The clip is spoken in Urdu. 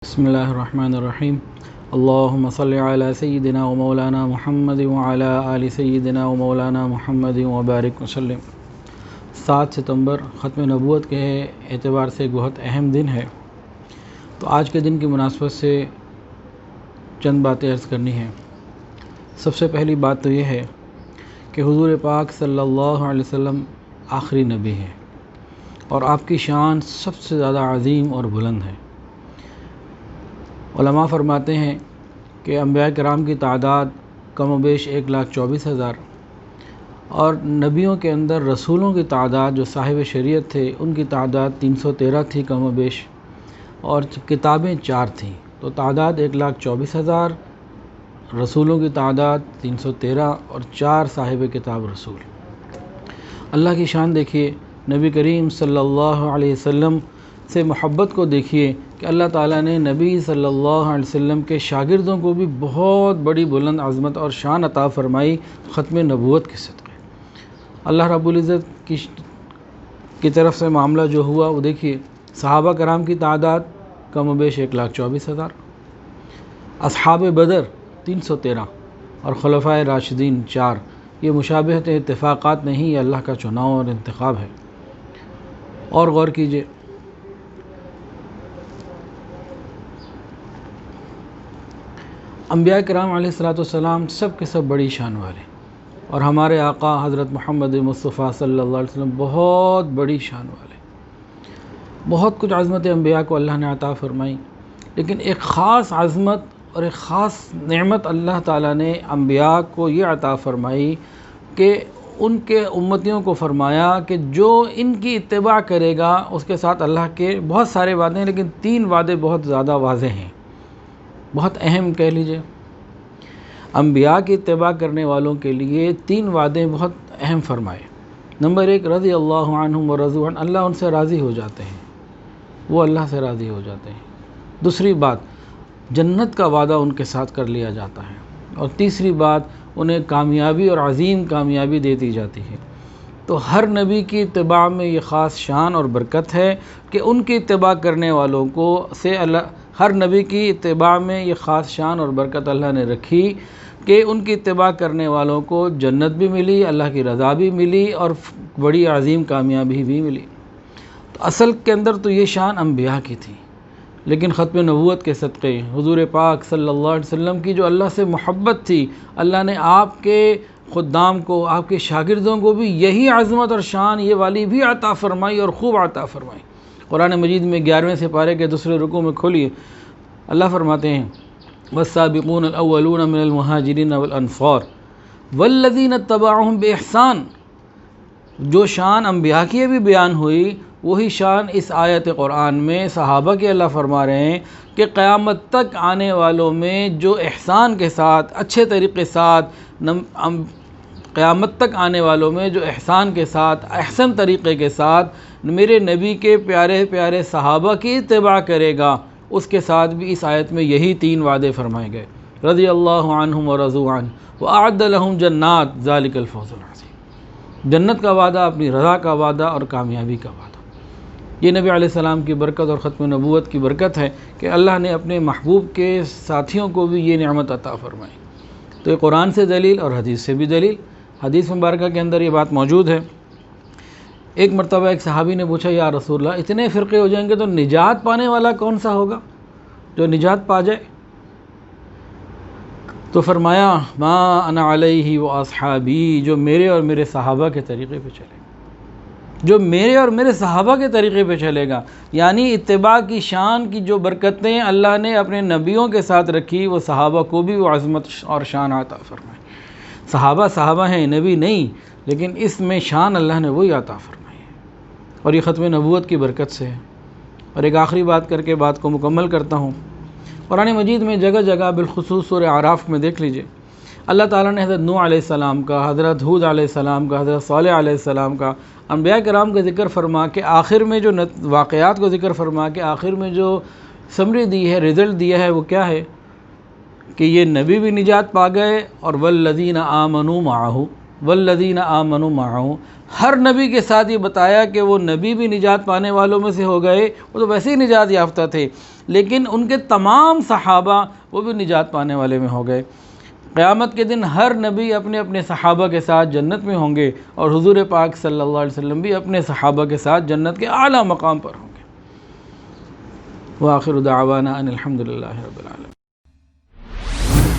بسم اللہ الرحمن الرحیم اللہم صلی علی سیدنا و مولانا محمد وعلی آل سیدنا و مولانا محمد وبارک وسلم۔ 7 ستمبر ختم نبوت کے اعتبار سے بہت اہم دن ہے، تو آج کے دن کی مناسبت سے چند باتیں عرض کرنی ہیں۔ سب سے پہلی بات تو یہ ہے کہ حضور پاک صلی اللہ علیہ وسلم آخری نبی ہیں اور آپ کی شان سب سے زیادہ عظیم اور بلند ہے۔ علماء فرماتے ہیں کہ انبیاء کرام کی تعداد کم و بیش 1,24,000 اور نبیوں کے اندر رسولوں کی تعداد جو صاحب شریعت تھے ان کی تعداد 313 تھی کم و بیش، اور کتابیں 4 تھیں، تو تعداد 1,24,000، رسولوں کی تعداد 313 اور 4 صاحب کتاب رسول۔ اللہ کی شان دیکھیے، نبی کریم صلی اللہ علیہ وسلم سے محبت کو دیکھیے کہ اللہ تعالیٰ نے نبی صلی اللہ علیہ وسلم کے شاگردوں کو بھی بہت بڑی بلند عظمت اور شان عطا فرمائی ختم نبوت کے صدقے۔ اللہ رب العزت کی طرف سے معاملہ جو ہوا وہ دیکھیے، صحابہ کرام کی تعداد کم و بیش 1,24,000، اصحاب بدر 313 اور خلفائے راشدین 4۔ یہ مشابہت اتفاقات نہیں، یہ اللہ کا چناؤ اور انتخاب ہے۔ اور غور کیجئے، انبیاء کرام علیہ السلام سب کے سب بڑی شان والے، اور ہمارے آقا حضرت محمد مصطفیٰ صلی اللہ علیہ وسلم بہت بڑی شان والے۔ بہت کچھ عظمت انبیاء کو اللہ نے عطا فرمائی، لیکن ایک خاص عظمت اور ایک خاص نعمت اللہ تعالیٰ نے انبیاء کو یہ عطا فرمائی کہ ان کے امتیوں کو فرمایا کہ جو ان کی اتباع کرے گا اس کے ساتھ اللہ کے بہت سارے وعدے ہیں، لیکن 3 وعدے بہت زیادہ واضح ہیں، بہت اہم کہہ لیجئے۔ انبیاء کی اتباع کرنے والوں کے لیے 3 وعدے بہت اہم فرمائے۔ نمبر 1، رضی اللہ عنہم ورضوا عنہ، اللہ ان سے راضی ہو جاتے ہیں، وہ اللہ سے راضی ہو جاتے ہیں۔ دوسری بات، جنت کا وعدہ ان کے ساتھ کر لیا جاتا ہے۔ اور تیسری بات، انہیں کامیابی اور عظیم کامیابی دے دی جاتی ہے۔ تو ہر نبی کی اتباع میں یہ خاص شان اور برکت ہے کہ ان کی اتباع کرنے والوں کو ہر نبی کی اتباع میں یہ خاص شان اور برکت اللہ نے رکھی کہ ان کی اتباع کرنے والوں کو جنت بھی ملی، اللہ کی رضا بھی ملی اور بڑی عظیم کامیابی بھی ملی۔ تو اصل کے اندر تو یہ شان انبیاء کی تھی، لیکن ختم نبوت کے صدقے حضور پاک صلی اللہ علیہ وسلم کی جو اللہ سے محبت تھی، اللہ نے آپ کے خدام کو، آپ کے شاگردوں کو بھی یہی عظمت اور شان یہ والی بھی عطا فرمائی اور خوب عطا فرمائی۔ قرآن مجید میں 11ویں سپارے کے دوسرے رکوع میں کھولیے، اللہ فرماتے ہیں والسابقون الاولون من المہاجرین والانصار والذین اتبعوہم باحسان۔ جو شان انبیاء کی بھی بیان ہوئی، وہی شان اس آیت قرآن میں صحابہ کے اللہ فرما رہے ہیں کہ قیامت تک آنے والوں میں جو احسان کے ساتھ، اچھے طریقے ساتھ، قیامت تک آنے والوں میں جو احسان کے ساتھ، احسن طریقے کے ساتھ میرے نبی کے پیارے پیارے صحابہ کی اتباع کرے گا، اس کے ساتھ بھی اس آیت میں یہی 3 وعدے فرمائے گئے، رضی اللہ عنہم ورضوا عنہ وأعد لهم جنات ذلک الفوز العظیم۔ جنت کا وعدہ، اپنی رضا کا وعدہ اور کامیابی کا وعدہ۔ یہ نبی علیہ السلام کی برکت اور ختم نبوت کی برکت ہے کہ اللہ نے اپنے محبوب کے ساتھیوں کو بھی یہ نعمت عطا فرمائی۔ تو یہ قرآن سے دلیل اور حدیث سے بھی دلیل۔ حدیث مبارکہ کے اندر یہ بات موجود ہے۔ ایک مرتبہ ایک صحابی نے پوچھا، یا رسول اللہ، اتنے فرقے ہو جائیں گے تو نجات پانے والا کون سا ہوگا جو نجات پا جائے؟ تو فرمایا، ما انا علیہ و اصحابی، جو میرے اور میرے صحابہ کے طریقے پہ چلے گا، جو میرے اور میرے صحابہ کے طریقے پہ چلے گا۔ یعنی اتباع کی شان کی جو برکتیں اللہ نے اپنے نبیوں کے ساتھ رکھی، وہ صحابہ کو بھی وہ عظمت اور شان عطا فرمائی۔ صحابہ ہیں، نبی نہیں، لیکن اس میں شان اللہ نے وہی عطا فرمائی ہے، اور یہ ختم نبوت کی برکت سے ہے۔ اور ایک آخری بات کر کے بات کو مکمل کرتا ہوں۔ قرآن مجید میں جگہ جگہ، بالخصوص سورہ اعراف میں دیکھ لیجئے، اللہ تعالیٰ نے حضرت نوح علیہ السلام کا، حضرت ہود علیہ السلام کا، حضرت صالح علیہ السلام کا، انبیاء کرام کا ذکر فرما کے آخر میں جو واقعات کو ذکر فرما کے آخر میں جو سمری دی ہے، رزلٹ دیا ہے، وہ کیا ہے کہ یہ نبی بھی نجات پا گئے، اور والذین آمنوا معہ ہر نبی کے ساتھ یہ بتایا کہ وہ نبی بھی نجات پانے والوں میں سے ہو گئے، وہ تو ویسے ہی نجات یافتہ تھے، لیکن ان کے تمام صحابہ وہ بھی نجات پانے والے میں ہو گئے۔ قیامت کے دن ہر نبی اپنے اپنے صحابہ کے ساتھ جنت میں ہوں گے، اور حضور پاک صلی اللہ علیہ وسلم بھی اپنے صحابہ کے ساتھ جنت کے اعلیٰ مقام پر ہوں گے۔ وآخر دعوانا ان الحمد للہ رب العالمین۔